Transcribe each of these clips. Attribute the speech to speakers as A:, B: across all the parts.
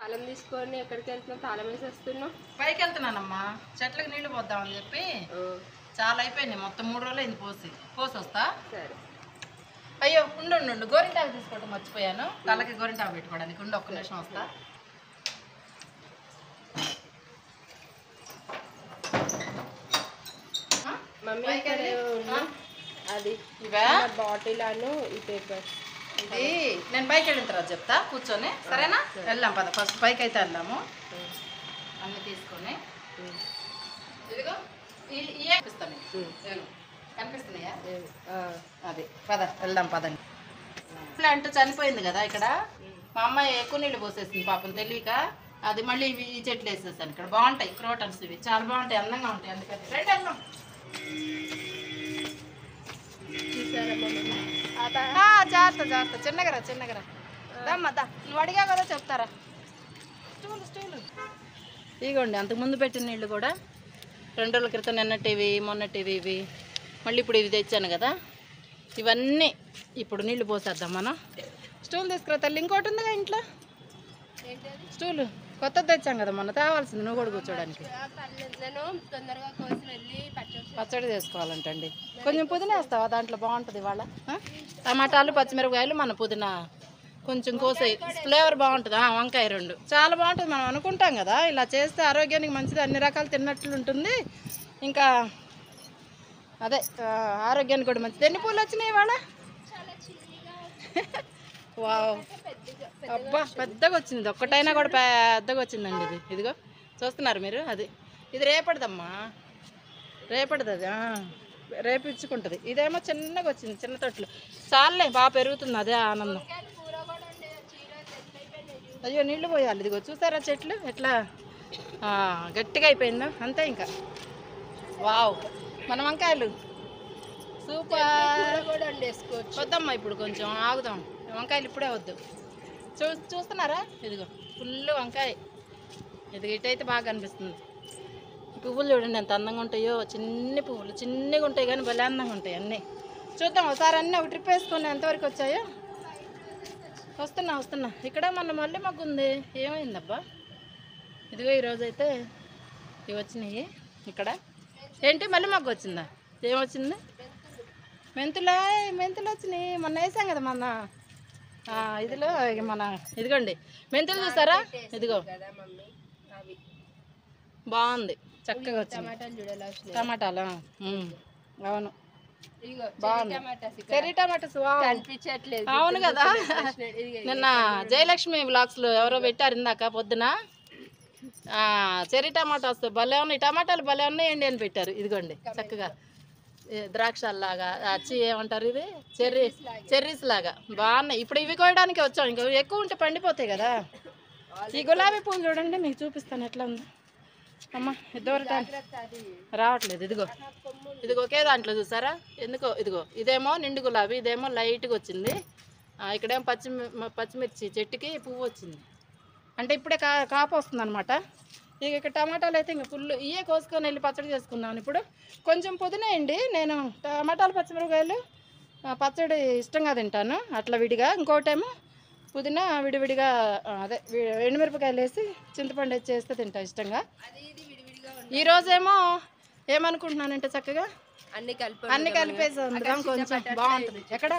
A: తాళం తీసుకొని ఎక్కడికి వెళ్తున్నావు? తాళం వేసి వస్తున్నావు?
B: పైకి వెళ్తున్నానమ్మా, చెట్లకు నీళ్లు పోద్దామని చెప్పి. చాలా అయిపోయింది, మొత్తం 3 రోజులు అయింది పోసి వస్తా.
A: సరే.
B: అయ్యో ఉండు, గోరింటాకు తీసుకోవడం మర్చిపోయాను. తలకి గోరింటాకు పెట్టుకోవడానికి ఉండి ఒక్క నిమిషం వస్తా.
A: మమ్మీ అది
B: ఇవా
A: బాటిల్ అను ఈ పేపర్.
B: ఇది నేను పైకి వెళ్ళిన తర్వాత చెప్తా, కూర్చొని. సరేనా? వెళ్దాం పద. ఫస్ట్ పైకి అయితే వెళ్దాము. అన్నీ తీసుకొని ఇదిగో ఇవే కనిపిస్తాను. కనిపిస్తున్నాయా? అది పద వెళ్దాం పదండి. ఇట్లా అంటూ చనిపోయింది కదా ఇక్కడ. మా అమ్మాయి ఎక్కువ నీళ్ళు పోసేసింది పాపం తెలియక. అది మళ్ళీ ఇవి ఈ చెట్లు వేసేసాను. ఇక్కడ బాగుంటాయి క్రోటన్స్, ఇవి చాలా బాగుంటాయి, అందంగా ఉంటాయి. అందుకని రండి వెళ్దాం. జాగ్రత్త చిన్నగరా దమ్మద్దా. నువ్వు అడిగా కదా చెప్తారా. స్టూలు ఇగోండి, అంతకుముందు పెట్టిన నీళ్ళు కూడా 2 రోజుల క్రితం నిన్నటివి మొన్నటివి ఇవి మళ్ళీ ఇప్పుడు ఇవి తెచ్చాను కదా. ఇవన్నీ ఇప్పుడు నీళ్లు పోసేద్దాం మనం. స్టూల్ తీసుకురా తల్లి. ఇంకోటి ఉందిగా ఇంట్లో స్టూలు, కొత్తది తెచ్చాం కదా మొన్న, తేవాల్సింది నువ్వు కూడా కూర్చోడానికి. పచ్చడి చేసుకోవాలంటండి. కొంచెం పుదీనా వేస్తావా దాంట్లో? బాగుంటుంది ఇవాళ. టమాటాలు పచ్చిమిరపకాయలు మన పుదీనా కొంచెం కోసాయి, ఫ్లేవర్ బాగుంటుంది. వంకాయ 2 చాలా బాగుంటుంది. మనం అనుకుంటాం కదా ఇలా చేస్తే ఆరోగ్యానికి మంచిది, అన్ని రకాలు తిన్నట్లు ఉంటుంది. ఇంకా అదే ఆరోగ్యానికి కూడా మంచిది. ఎన్ని పూలు వచ్చినాయి ఇవాళ? వావ్, అబ్బా పెద్దగా వచ్చింది. ఒక్కటైనా కూడా పెద్దగా వచ్చిందండి ఇది. ఇదిగో చూస్తున్నారు మీరు. అది ఇది రేపటిదమ్మా, రేపటిది. అది రేపు ఇచ్చుకుంటుంది. ఇదేమో చిన్నగా వచ్చింది, చిన్న తొట్లు. చాలే, బాగా పెరుగుతుంది. అదే ఆనందం. అయ్యో నీళ్లు పోయాలి. ఇదిగో చూసారా చెట్లు ఎట్లా గట్టిగా అయిపోయిందో. అంతే ఇంకా. వావ్, మన వంకాయలు సూపర్. వద్దమ్మా, ఇప్పుడు కొంచెం ఆగుదాం. వంకాయలు ఇప్పుడే వద్దు. చూస్తున్నారా? ఇదిగో ఫుల్ వంకాయ. ఇది ఇటైతే బాగా అనిపిస్తుంది. పువ్వులు చూడండి ఎంత అందంగా ఉంటాయో. చిన్ని పువ్వులు చిన్నగా ఉంటాయి కానీ భలే అందంగా ఉంటాయి అన్నీ. చూద్దాం ఒకసారి అన్నీ ఒక ట్రిప్ వేసుకొని ఎంతవరకు వచ్చాయో. వస్తున్నా. ఇక్కడ మన మళ్ళీ మొగ్గు ఉంది. ఏమైందబ్బా? ఇదిగో ఈరోజు అయితే ఇవి వచ్చినాయి. ఇక్కడ ఏంటి మళ్ళీ మొగ్గు వచ్చిందా? ఏమొచ్చింది? మెంతులు వచ్చినాయి. మొన్న వేసాం కదా మొన్న ఇదిలో. మన ఇదిగోండి మెంతులు చూసారా? ఇదిగో బాగుంది, చక్కగా వచ్చింది. టమాటాలు అవును బాగుంది. చెర్రీ టమాటాస్ కనిపించట్లేదు. అవును కదా, నిన్న జయలక్ష్మి బ్లాగ్స్లో ఎవరో పెట్టారు ఇందాక పొద్దున. చెర్రీ టమాటాస్ భలే ఉన్నాయి, టమాటాలు భలే ఉన్నాయండి అని పెట్టారు. ఇదిగోండి చక్కగా ద్రాక్షల్లాగా ఏమంటారు ఇది, చెర్రీస్ లాగా బాగున్నాయి. ఇప్పుడు ఇవి కోయడానికి వచ్చాం. ఇంకా ఎక్కువ ఉంటే పండిపోతాయి కదా. ఈ గులాబీ పూలు చూడండి, మీకు చూపిస్తాను ఎట్లా ఉందో. అమ్మ ఇద్దరు రావట్లేదు. ఇదిగో ఒకే దాంట్లో చూసారా? ఎందుకో ఇదిగో ఇదేమో నిండు గులాబీ, ఇదేమో లైట్గా వచ్చింది. ఇక్కడేమో పచ్చిమిర్చి చెట్టుకి పువ్వు వచ్చింది. అంటే ఇప్పుడే కాపు వస్తుంది అనమాట. ఇక్కడ టమాటాలు అయితే ఇంకా ఫుల్ ఇవే కోసుకొని వెళ్ళి పచ్చడి చేసుకున్నాను. ఇప్పుడు కొంచెం పుదీనా అండి. నేను టమాటాలు పచ్చిమిరపకాయలు పచ్చడి ఇష్టంగా తింటాను అట్లా విడిగా. ఇంకోటేమో పుదీనా విడివిడిగా, అదే ఎండుమిరపకాయలు వేసి చింతపండు వేసి చేస్తే తింటా ఇష్టంగా. ఈరోజేమో ఏమనుకుంటున్నానంటే చక్కగా అన్ని కలిపేసి అందుకం కొంచెం బాగుంటుంది. ఎక్కడ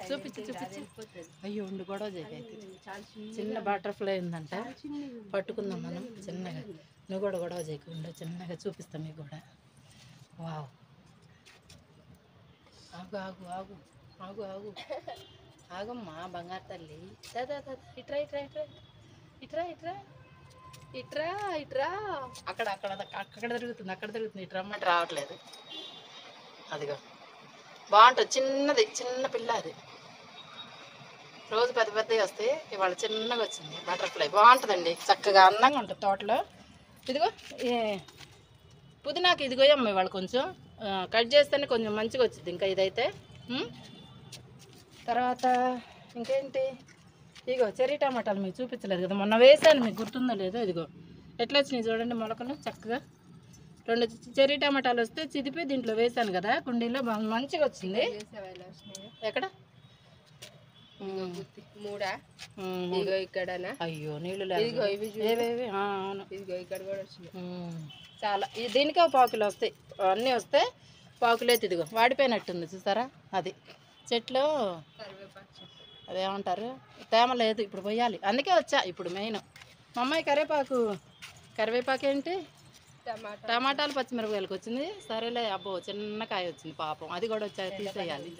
B: చూపించి. అయ్యో ఉండి గొడవ చేయలేదు. చిన్న బటర్ఫ్లై ఉందంట, పట్టుకుందాం మనం చిన్నగా. నువ్వు కూడా గొడవ చేయకుండా చిన్నగా చూపిస్తాం మీకు కూడా. వావ్, ఆగు ఆగమ్మా బంగారు తల్లి. ఇట్రా. అక్కడ తిరుగుతుంది. ఇటు రమ్మంటే రావట్లేదు. అదిగో బాగుంటుంది. చిన్న పిల్ల. అది రోజు పెద్దవి వస్తాయి. ఇవాళ చిన్నగా వచ్చింది బటర్ఫ్లై. బాగుంటుందండి, చక్కగా అందంగా ఉంటుంది తోటలో. ఇదిగో పుదీనాకి ఇదిగో అమ్మ ఇవాళ కొంచెం కట్ చేస్తేనే కొంచెం మంచిగా వచ్చింది. ఇంకా ఇదైతే తర్వాత ఇంకేంటి? ఇదిగో చెర్రీ టమాటాలు మీకు చూపించలేదు కదా మొన్న వేసాను, మీకు గుర్తుందో లేదో. ఇదిగో ఎట్లా వచ్చినాయి చూడండి మొలకలు. చక్కగా 2 చెర్రీ టమాటాలు వస్తే చిదిపి దీంట్లో వేసాను కదా కుండీలో, మంచిగా వచ్చింది. ఎక్కడ
A: మూడా ఇదిగో ఇక్కడనా.
B: అయ్యో నీళ్ళు
A: ఇదిగో ఇవి
B: ఏవేవి అవును
A: ఇదిగో ఇక్కడ కూడా వచ్చినాయి.
B: చాలా దీనికే 1 కిలో వస్తాయి, అన్నీ వస్తే 1 కిలో అయితే ఇదిగో వాడిపోయినట్టుంది చూసారా. అది చెట్లు అదేమంటారు తేమ లేదు, ఇప్పుడు పోయాలి, అందుకే వచ్చా ఇప్పుడు మెయిన్. మా అమ్మాయి కరివేపాకు ఏంటి టమాటాలు పచ్చిమిరపకాయలకు వచ్చింది. సరేలే అబ్బో చిన్న కాయ వచ్చింది పాపం, అది కూడా వచ్చా తీసేయాలి.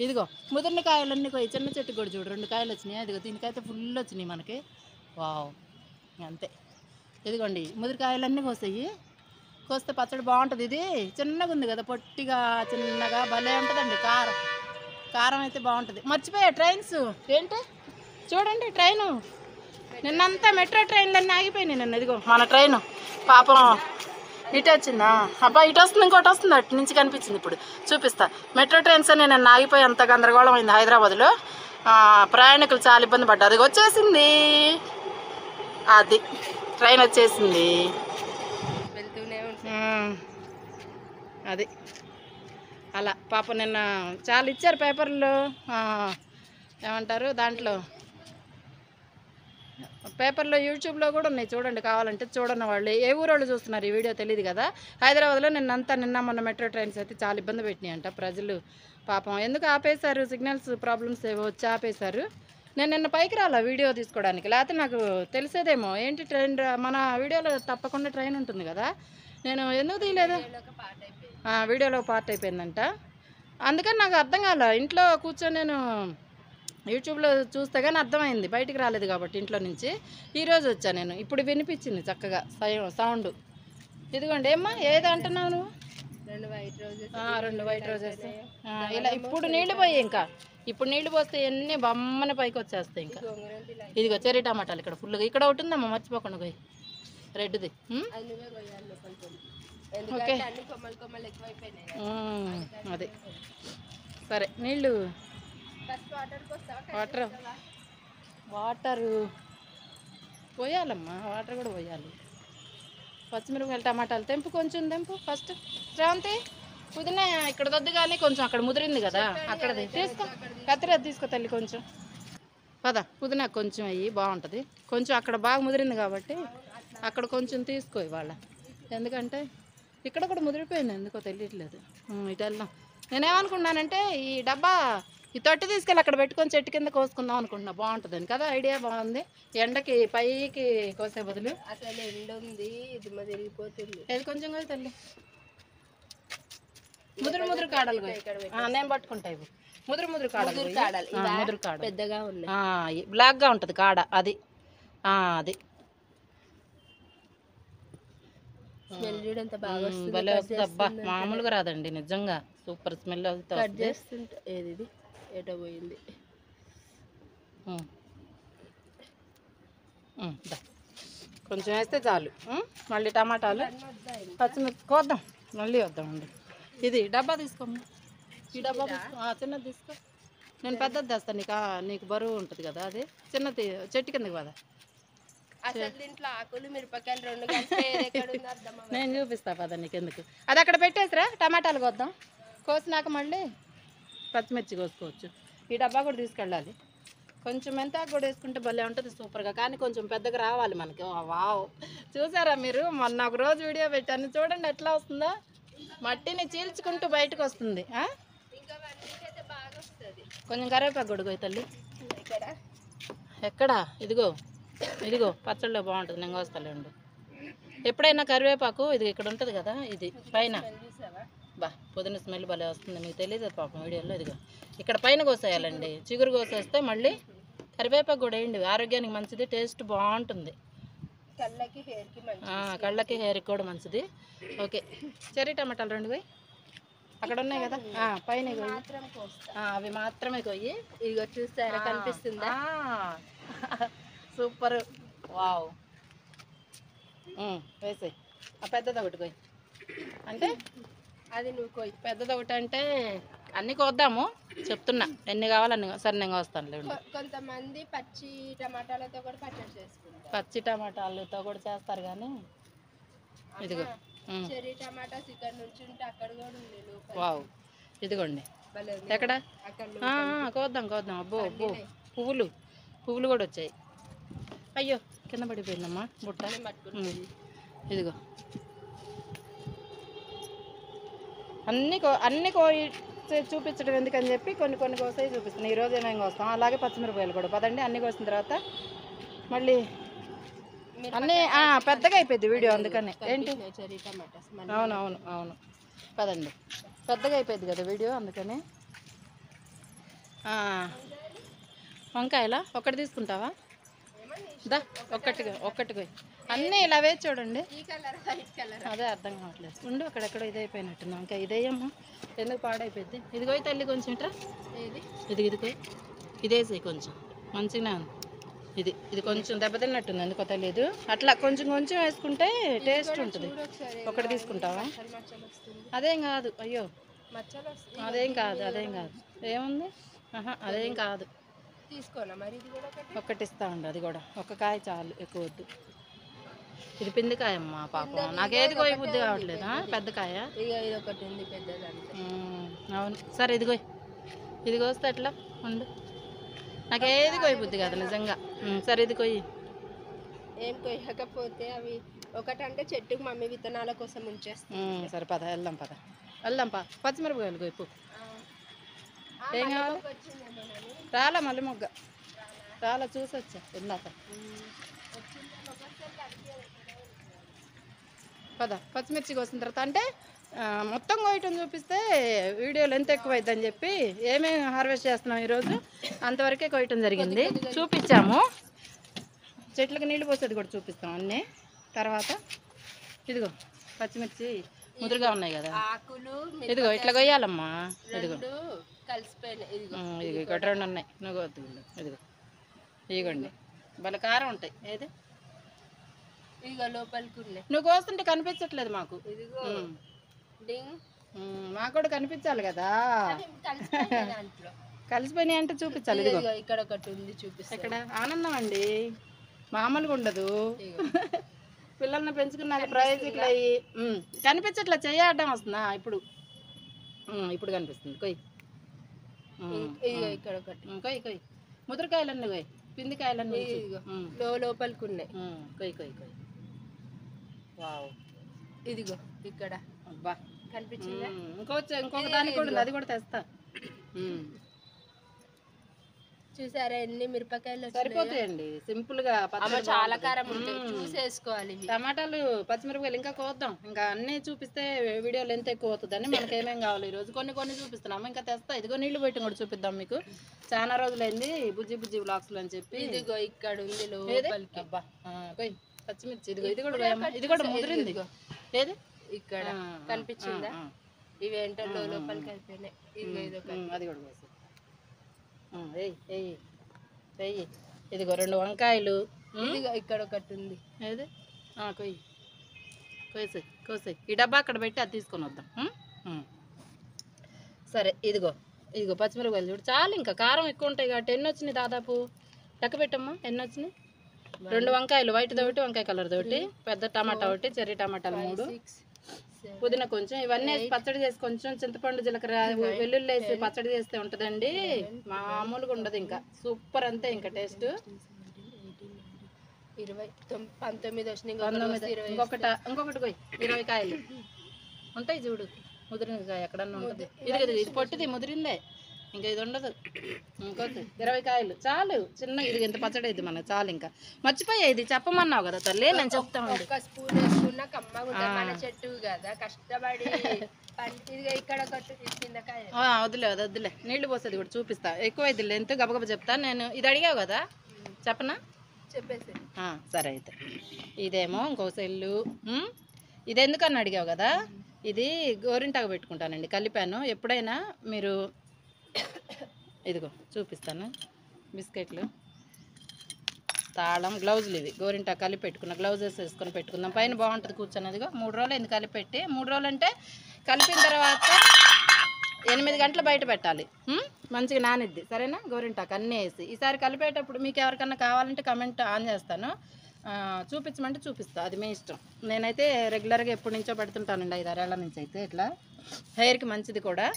B: ఇదిగో ముదిరిన కాయలన్నీ పోయి చిన్న చెట్టు కూడా చూడు 2 కాయలు వచ్చినాయి. అదిగో దీనికైతే ఫుల్ వచ్చినాయి మనకి. వావ్ అంతే. ఇదిగోండి ముదిరికాయలన్నీ కోస్తాయి, కోస్తే పచ్చడి బాగుంటుంది. ఇది చిన్నగా ఉంది కదా పొట్టిగా చిన్నగా భలే ఉంటుందండి. కారం అయితే బాగుంటుంది. మర్చిపోయా ట్రైన్స్ ఏంటి చూడండి, ట్రైను నిన్నంతా మెట్రో ట్రైన్లన్నీ ఆగిపోయినాయి నిన్న. ఇదిగో మన ట్రైను పాపం ఇటు వచ్చిందా, అబ్బా ఇటు వస్తుంది, ఇంకోటి వస్తుంది, అటు నుంచి కనిపించింది. ఇప్పుడు చూపిస్తా. మెట్రో ట్రైన్స్ అని నేను ఆగిపోయి అంత గందరగోళం అయింది హైదరాబాద్లో. ప్రయాణికులు చాలా ఇబ్బంది పడ్డారు. అది వచ్చేసింది, అది ట్రైన్ వచ్చేసింది. అది అలా పాపం నిన్న చాలా ఇచ్చారు పేపర్లో, ఏమంటారు దాంట్లో పేపర్లో యూట్యూబ్లో కూడా ఉన్నాయి చూడండి, కావాలంటే చూడన్న వాళ్ళు. ఏ ఊరోళ్ళు చూస్తున్నారు ఈ వీడియో తెలియదు కదా. హైదరాబాద్లో నిన్న మొన్న మెట్రో ట్రైన్స్ అయితే చాలా ఇబ్బంది పెట్టినాయి అంట ప్రజలు. పాపం ఎందుకు ఆపేశారు, సిగ్నల్స్ ప్రాబ్లమ్స్ ఏవో వచ్చి ఆపేశారు. నేను నిన్న పైకి రాలా వీడియో తీసుకోవడానికి, లేకపోతే నాకు తెలిసేదేమో. ఏంటి ట్రైన్ మన వీడియోలో తప్పకుండా ట్రైన్ ఉంటుంది కదా, నేను ఎందుకు తీయలేదు. వీడియోలో పార్ట్ అయిపోయిందంట, అందుకని నాకు అర్థం కాల. ఇంట్లో కూర్చొని నేను యూట్యూబ్లో చూస్తే కానీ అర్థమైంది, బయటికి రాలేదు కాబట్టి ఇంట్లో నుంచి. ఈరోజు వచ్చా నేను, ఇప్పుడు వినిపించింది చక్కగా సౌండ్. ఇదిగోండి ఏమ్మా ఏది అంటున్నావు నువ్వు? 2 వైట్ రోజెస్ ఇలా ఇప్పుడు నీళ్లు పోయి, ఇంకా ఇప్పుడు నీళ్లు పోస్తే ఎన్ని బొమ్మని పైకి వచ్చేస్తాయి. ఇంకా ఇదిగో చెర్రీ టమాటాలు ఇక్కడ ఫుల్గా, ఇక్కడ ఒకటి ఉందమ్మా మర్చిపోకుండా పోయి రెడ్ది. ఓకే అదే సరే. నీళ్ళు వాటరు పోయాలమ్మా, వాటర్ కూడా పోయాలి. పచ్చిమిరపకాయలు టమాటాలు తెంపు, కొంచెం తెంపు ఫస్ట్. శ్రావంతి పుదీనా ఇక్కడ దద్దు కానీ కొంచెం అక్కడ ముదిరింది కదా, అక్కడది తీసుకో, కత్తిర తీసుకో తల్లి. కొంచెం పద, పుదీనా కొంచెం అయ్యి బాగుంటుంది. కొంచెం అక్కడ బాగా ముదిరింది కాబట్టి అక్కడ కొంచెం తీసుకో ఇవాళ, ఎందుకంటే ఇక్కడ కూడా ముదిరిపోయింది ఎందుకో తెలియట్లేదు. ఇటు వెళ్దాం. నేనేమనుకున్నానంటే ఈ డబ్బా ఈ తొట్టి తీసుకెళ్ళి అక్కడ పెట్టుకొని చెట్టు కింద కోసుకుందాం అనుకుంటున్నా, బాగుంటుందని కదా. ఐడియా బాగుంది. ఎండకి పైకి కోసే బదులు
A: అసలు ఎండ ఉంది, ఇది వెళ్ళిపోతుంది.
B: ఇది కొంచెం కూడా తల్లి ముదురు కాడలు నేను పట్టుకుంటా. ఇవి ముదురు కాడలు
A: పెద్దగా ఉన్నాయి,
B: బ్లాక్గా ఉంటుంది కాడ. అది అది
A: స్మెల్ చూడంత బాగా వస్తుంది,
B: భలే వస్తుంది. అబ్బా మామూలుగా రాదండి నిజంగా, సూపర్ స్మెల్ అవుతుంది.
A: ఏది ఏటో పోయింది.
B: కొంచెం వేస్తే చాలు. మళ్ళీ టమాటాలు పచ్చిమిర్చి కోద్దాం, మళ్ళీ వద్దామండి. ఇది డబ్బా తీసుకోమ్మా, ఈ డబ్బా చిన్నది తీసుకో. నేను పెద్దది తెస్తాను, నీకు బరువు ఉంటుంది కదా. అది చిన్నది చెట్టు కిందకి కదా.
A: దీంట్లో ఆకులు మిరపకాయలు 2 కలిపి
B: నేను చూపిస్తా పద నీకు ఎందుకు. అది అక్కడ పెట్టేసిరా, టమాటాలు కోద్దాం. కోసినాక మళ్ళీ పచ్చిమిర్చి కోసుకోవచ్చు. ఈ డబ్బా కూడా తీసుకెళ్ళాలి. కొంచెం మెంతాకు కూడా వేసుకుంటే భలే ఉంటుంది సూపర్గా, కానీ కొంచెం పెద్దగా రావాలి మనకి. వావ్ చూసారా మీరు, మొన్న ఒక రోజు వీడియో పెట్టాను చూడండి ఎట్లా వస్తుందో. మట్టిని చీల్చుకుంటూ బయటకు వస్తుంది. కొంచెం కరివేపాకు కూడా తల్లి. ఎక్కడ ఇదిగో పచ్చళ్ళలో బాగుంటుంది, నేను కోస్తాలేండి. ఎప్పుడైనా కరివేపాకు ఇది ఇక్కడ ఉంటుంది కదా, ఇది పైన బా పుదీనా స్మెల్ భలే వస్తుంది. మీకు తెలియదు పాపం వీడియోలో. ఇదిగో ఇక్కడ పైన కోసేయాలండి, చిగురు కోసేస్తే మళ్ళీ కరివేపాకు కూడా వేయండి, ఆరోగ్యానికి మంచిది, టేస్ట్ బాగుంటుంది. కళ్ళకి హెయిర్కి కూడా మంచిది. ఓకే చెర్రీ టమాటాలు 2 పోయి అక్కడ ఉన్నాయి కదా పైన, అవి మాత్రమే కొయ్యి.
A: ఇదిగో చూస్తారా కనిపిస్తుందా,
B: సూపర్. వావ్ వేసాయి. ఆ పెద్దది ఒకటి కొయ్యి, అంటే
A: అది నువ్వు కొయ్యి.
B: పెద్దది ఒకటి అంటే అన్నీ కోద్దాము చెప్తున్నా, ఎన్ని కావాలన్నీ. సరే నేను వస్తానులే.
A: కొంతమంది పచ్చి టమాటాలతో కూడా పచ్చడి చేసుకుంటారు,
B: పచ్చి టమాటాలతో కూడా చేస్తారు. కానీ ఇదిగో
A: చెర్రీ టమాటాస్ ఇక్కడ నుంచి ఉంటే అక్కడ కూడా ఉంది.
B: వావ్ ఇదిగోండి ఎక్కడ కోద్దాం. అబ్బో పువ్వులు కూడా వచ్చాయి. అయ్యో కింద పడిపోయిందమ్మా బుట్ట. ఇదిగో అన్నీ కోయి చూపించడం ఎందుకని చెప్పి కొన్ని కోసాయి చూపిస్తున్నాయి. ఈరోజు ఏమేమి కోస్తాం. అలాగే పచ్చిమిరపకాయలు కూడా పదండి. అన్నీ కోసిన తర్వాత మళ్ళీ అన్నీ పెద్దగా అయిపోయింది వీడియో, అందుకని. ఏంటి? అవును పదండి, పెద్దగా అయిపోయింది కదా వీడియో, అందుకని. వంకాయలా ఒక్కటి తీసుకుంటావా? దా ఒక్కటి అన్నీ ఇలా వేసి చూడండి. అదే అర్థం కావట్లేదు. ఉండు, అక్కడెక్కడో ఇదైపోయినట్టున్నా. ఇంకా ఇదేయమ్మా, ఎందుకు పాడైపోయింది. ఇదిగో తల్లి కొంచెం ఇట్రా. ఇదిగో ఇదేసి కొంచెం మంచిగా ఉంది. ఇది కొంచెం దెబ్బతిన్నట్టుంది, ఎందుకో తెలియదు. అట్లా కొంచెం వేసుకుంటే టేస్ట్ ఉంటుంది. ఒకటి తీసుకుంటావా? అదేం కాదు. అయ్యో అదేం కాదు ఏముంది. అదేం కాదు, తీసుకోనా మరి. ఇది కూడా ఒకటి ఇస్తా ఉండు. అది కూడా ఒక కాయ చాలు, ఎక్కువ వద్దు. ఇది పిందికాయ అమ్మా, పాపం నాకేది కోయి బుద్ధి కావట్లేదు. పెద్ద కాయ ఇది ఒకటి ఉంది పెద్దది. అవును సరే, ఇది కోస్తే ఎట్లా ఉండు. నాకేది కోయి బుద్ధి కాదు నిజంగా. సరే ఇది కొయ్యి. ఏం కొయ్యకపోతే అవి ఒకటంటే చెట్టుకు మమ్మీ విత్తనాల కోసం ఉంచేస్తాం. సరే పద వెళ్దాం పచ్చిమిరపకాయలు కొయ్యి. ఏం కావాలి? రాలా మళ్ళీ మొగ్గ రాలా, చూసి వచ్చా ఇందాక. పద పచ్చిమిర్చి కోసిన తర్వాత అంటే మొత్తం కోయటం చూపిస్తే వీడియోలు ఎంత ఎక్కువ అవుతుందని చెప్పి ఏమేమి హార్వెస్ట్ చేస్తున్నాం ఈరోజు అంతవరకే కోయటం జరిగింది. చూపించాము. చెట్లకు నీళ్ళు పోసేది కూడా చూపిస్తాం అన్నీ. తర్వాత ఇదిగో పచ్చిమిర్చి ముదురుగా ఉన్నాయి కదా, ఇదిగో ఇట్లా కొయ్యాలమ్మా. ఇదిగో ఇక్కడ 2 ఉన్నాయి. నువ్వు వద్దు. ఇదిగో ఇదిగోండి, భలే కారం ఉంటాయి. ఏది ఇదిగో లోపలికి ఉన్నాయి. నువ్వు కోస్తుంటే కనిపించట్లేదు మాకు. మాకు కూడా కనిపించాలి కదా. కలిసిపోయినాయి అంటే చూపించాలి. ఇదిగో ఇక్కడ ఒకటి ఉంది, చూపిస్తా. ఇక్కడ ఆనందం అండి, మామూలుగా ఉండదు. పిల్లల్ని పెంచుకున్నాక ప్రైజ్ ఇట్లా అయ్యి కనిపించట్లా, చేయడం వస్తుందా? ఇప్పుడు కనిపిస్తుంది. కొయ్యి. ఇక్కడ ఒకటి కొయ్యి. ముద్రకాయలన్నీ కొయ్యి, పిందికాయలన్నీ లోపలికి ఉన్నాయి. కొయ్యి. వావ్, ఇదిగో ఇక్కడ. అబ్బా కనిపించిందా? ఇంకొక దానికి కూడా ఉంది, అది కూడా తెస్తా. చూసారా ఎన్ని మిరపకాయలు సరిపోతాయండి. సింపుల్ గా చాలా కారం ఉంటాయి, చూసేసుకోవాలి. టమాటాలు పచ్చిమిరపకాయలు ఇంకా కోద్దాం. ఇంకా అన్ని చూపిస్తే వీడియో లెంత్ ఎక్కువ అవుతుందని మనకి ఏమేమి కావాలి ఈరోజు కొన్ని చూపిస్తున్నాము. ఇంకా తెస్తా. ఇదిగో నీళ్లు పెట్టి కూడా చూపిద్దాం మీకు. చాలా రోజులైంది బుజ్జి వ్లాగ్స్ అని చెప్పి. ఇదిగో ఇక్కడ ఉంది లోపలికి. అబ్బా కొయ్ పచ్చిమిర్చి. ఇది కూడా ముదిరింది. ఏది ఇక్కడ కనిపించిందా? ఇవేంటో లోపలికి అయిపోయినాయి. అది కూడా వెయ్యి. ఇదిగో 2 వంకాయలు. ఇక్కడ ఒకటి ఉంది. ఏది కోసేయి. ఈ డబ్బా అక్కడ పెట్టి అది తీసుకొని వద్దాం. సరే ఇదిగో పచ్చిమిరపకాయలు చూడు. చాలు, ఇంకా కారం ఎక్కువ ఉంటాయి కాబట్టి. ఎన్ని వచ్చినాయి దాదాపు లెక్క పెట్టమ్మా, ఎన్ని వచ్చినాయి? 2 వంకాయలు, వైట్ ఒకటి, వంకాయ కలర్ ఒకటి, పెద్ద టమాటా ఒకటి, చెర్రీ టమాటాలు 3, పుదీనా కొంచెం, ఇవన్నీ వేసి పచ్చడి చేసి కొంచెం చింతపండు జీలకర్ర వెల్లుల్లి వేసి పచ్చడి చేస్తే ఉంటుందండి. మామూలుగా ఉండదు, ఇంకా సూపర్. అంతే ఇంకా టేస్ట్. 19 వచ్చినాయి. ఇంకొకటి పోయి 20 కాయలు ఉంటాయి చూడు. ముదిరిన కాయ ఎక్కడన్నా ఉంటుంది. ఇది పొట్టిది ముదిరిందే, ఇంకా ఇది ఉండదు. ఇంకొకటి 20 కాయలు చాలు. చిన్న ఇది ఇంత పచ్చడి అయితే మనకు చాలు. ఇంకా మర్చిపోయా, ఇది చెప్పమన్నావు కదా తల్లి, నేను చెప్తాను. ఒక స్పూన్ వేసుకున్నా కమ్మగా మన చెట్టు కదా, కష్టపడి. వద్దులే నీళ్లు పోసేది కూడా చూపిస్తా. ఎక్కువ అయితే లెంత్ గబగబ చెప్తాను నేను. ఇది అడిగావు కదా, చెప్పనా? చెప్పేసి. సరే అయితే ఇదేమో ఇంకొక సెల్లు. ఇది ఎందుకని అడిగావు కదా, ఇది గోరింటాకు పెట్టుకుంటానండి, కలిపాను. ఎప్పుడైనా మీరు ఇదిగో చూపిస్తాను. బిస్కెట్లు, తాళం, గ్లౌజులు. ఇవి గోరింటాకు కలిపి పెట్టుకున్న గ్లౌజెస్ వేసుకొని పెట్టుకుందాం. పైన బాగుంటుంది కూర్చొని. 3 రోజులు ఎందుకు కలిపి పెట్టి, 3 రోజులు అంటే కలిపిన తర్వాత 8 గంటలు బయట పెట్టాలి. మంచిగా నానిద్ది. సరేనా? గోరింటాకు అన్నీ వేసి ఈసారి కలిపేటప్పుడు మీకు ఎవరికన్నా కావాలంటే కమెంట్ ఆన్ చేస్తాను. చూపించమంటే చూపిస్తా, అది మీ ఇష్టం. నేనైతే రెగ్యులర్గా ఎప్పటి నుంచో పెడుతుంటానండి, 5-6 ఏళ్ళ నుంచి. అయితే ఇట్లా హెయిర్కి మంచిది కూడా.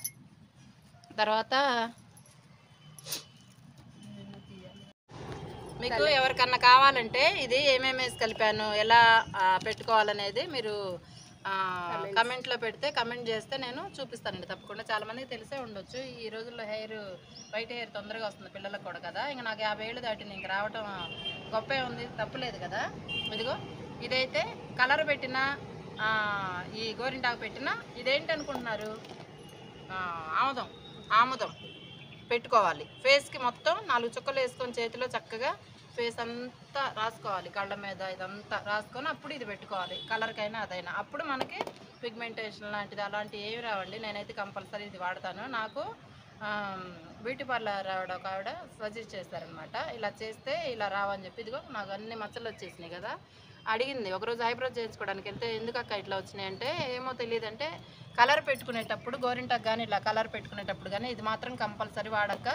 B: తర్వాత మీకు ఎవరికన్నా కావాలంటే ఇది ఏమేమి వేసి కలిపాను, ఎలా పెట్టుకోవాలనేది మీరు కమెంట్లో పెడితే, కమెంట్ చేస్తే నేను చూపిస్తానండి తప్పకుండా. చాలామందికి తెలిసే ఉండొచ్చు, ఈ రోజుల్లో వైట్ హెయిర్ తొందరగా వస్తుంది పిల్లలకు కూడా కదా. ఇంకా నాకు 50 ఏళ్ళు దాటింది, ఇంక రావటం గొప్పే ఉంది, తప్పులేదు కదా. ఇదిగో ఇదైతే కలర్ పెట్టిన ఈ గోరింటాకు పెట్టిన ఇదేంటి అనుకుంటున్నారు, ఆముదం పెట్టుకోవాలి. ఫేస్కి మొత్తం 4 చుక్కలు వేసుకొని చేతిలో చక్కగా ఫేస్ అంతా రాసుకోవాలి, కళ్ళ మీద ఇదంతా రాసుకొని అప్పుడు ఇది పెట్టుకోవాలి. కలర్కైనా అదైనా అప్పుడు మనకి పిగ్మెంటేషన్ లాంటిది అలాంటివి ఏమి రావండి. నేనైతే కంపల్సరీ ఇది వాడతాను. నాకు బ్యూటీ పార్లర్ ఒక ఆవిడ సజెస్ట్ చేశారనమాట, ఇలా చేస్తే ఇలా రావని చెప్పి. ఇదిగో నాకు అన్ని మచ్చలు వచ్చేసినాయి కదా. అడిగింది ఒకరోజు ఐబ్రో చేయించుకోవడానికి వెళ్తే, ఎందుకు అక్క ఇట్లా వచ్చినాయి అంటే, ఏమో తెలియదంటే కలర్ పెట్టుకునేటప్పుడు గోరింటాకు కానీ ఇలా కలర్ పెట్టుకునేటప్పుడు కానీ ఇది మాత్రం కంపల్సరీ వాడక్క